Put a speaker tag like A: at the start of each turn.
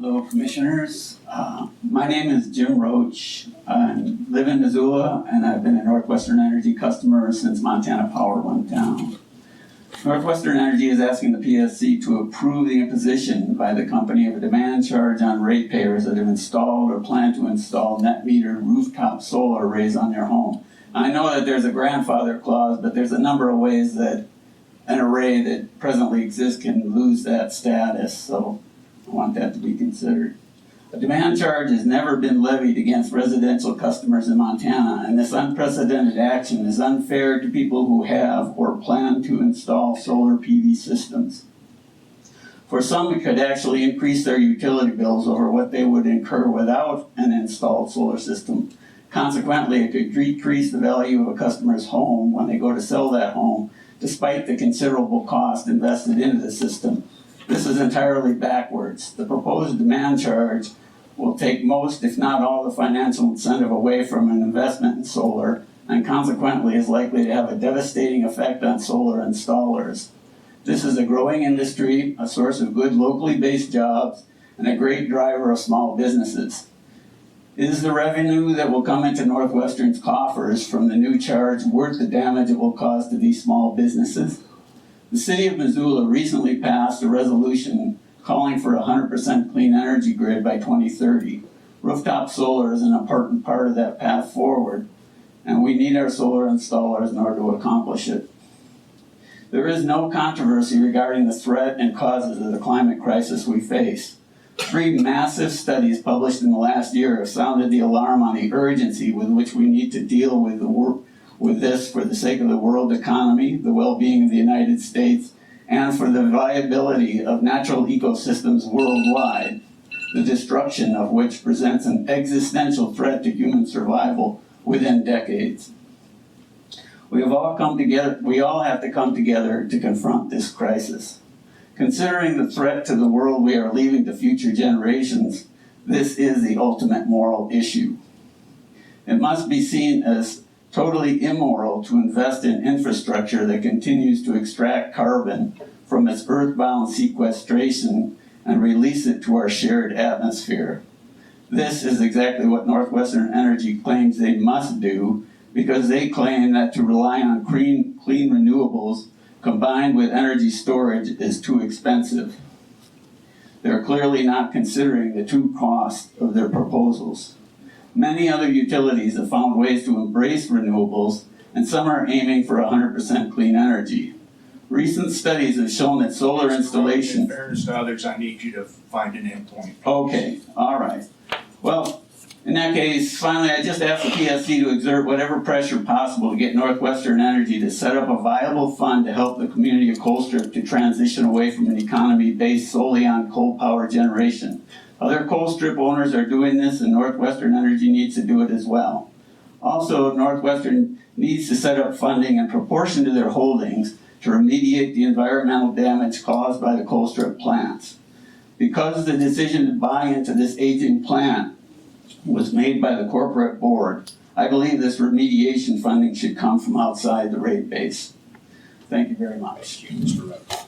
A: Hello, Commissioners. My name is Jim Roach. I live in Missoula, and I've been a NorthWestern Energy customer since Montana Power went down. NorthWestern Energy is asking the PSC to approve the imposition by the company of a demand charge on ratepayers that have installed or plan to install net meter rooftop solar arrays on their home. I know that there's a grandfather clause, but there's a number of ways that an array that presently exists can lose that status, so I want that to be considered. A demand charge has never been levied against residential customers in Montana, and this unprecedented action is unfair to people who have or plan to install solar PV systems. For some, it could actually increase their utility bills over what they would incur without an installed solar system. Consequently, it could decrease the value of a customer's home when they go to sell that home, despite the considerable cost invested into the system. This is entirely backwards. The proposed demand charge will take most, if not all, the financial incentive away from an investment in solar, and consequently is likely to have a devastating effect on solar installers. This is a growing industry, a source of good locally based jobs, and a great driver of small businesses. Is the revenue that will come into NorthWestern's coffers from the new charge worth the damage it will cause to these small businesses? The city of Missoula recently passed a resolution calling for a 100% clean energy grid by 2030. Rooftop solar is an important part of that path forward, and we need our solar installers in order to accomplish it. There is no controversy regarding the threat and causes of the climate crisis we face. 3 massive studies published in the last year have sounded the alarm on the urgency with which we need to deal with this for the sake of the world economy, the well-being of the United States, and for the viability of natural ecosystems worldwide, the destruction of which presents an existential threat to human survival within decades. We all have to come together to confront this crisis. Considering the threat to the world we are leaving to future generations, this is the ultimate moral issue. It must be seen as totally immoral to invest in infrastructure that continues to extract carbon from its earthbound sequestration and release it to our shared atmosphere. This is exactly what NorthWestern Energy claims they must do, because they claim that to rely on clean renewables combined with energy storage is too expensive. They're clearly not considering the true cost of their proposals. Many other utilities have found ways to embrace renewables, and some are aiming for 100% clean energy. Recent studies have shown that solar installation...
B: In fairness to others, I need you to find an endpoint.
A: Okay, all right. Well, in that case, finally, I just asked the PSC to exert whatever pressure possible to get NorthWestern Energy to set up a viable fund to help the community of Colstrip to transition away from an economy based solely on coal power generation. Other Colstrip owners are doing this, and NorthWestern Energy needs to do it as well. Also, NorthWestern needs to set up funding in proportion to their holdings to remediate the environmental damage caused by the Colstrip plants. Because the decision to buy into this aging plant was made by the corporate board, I believe this remediation funding should come from outside the rate base. Thank you very much.
B: Thank you, Mr. Roach.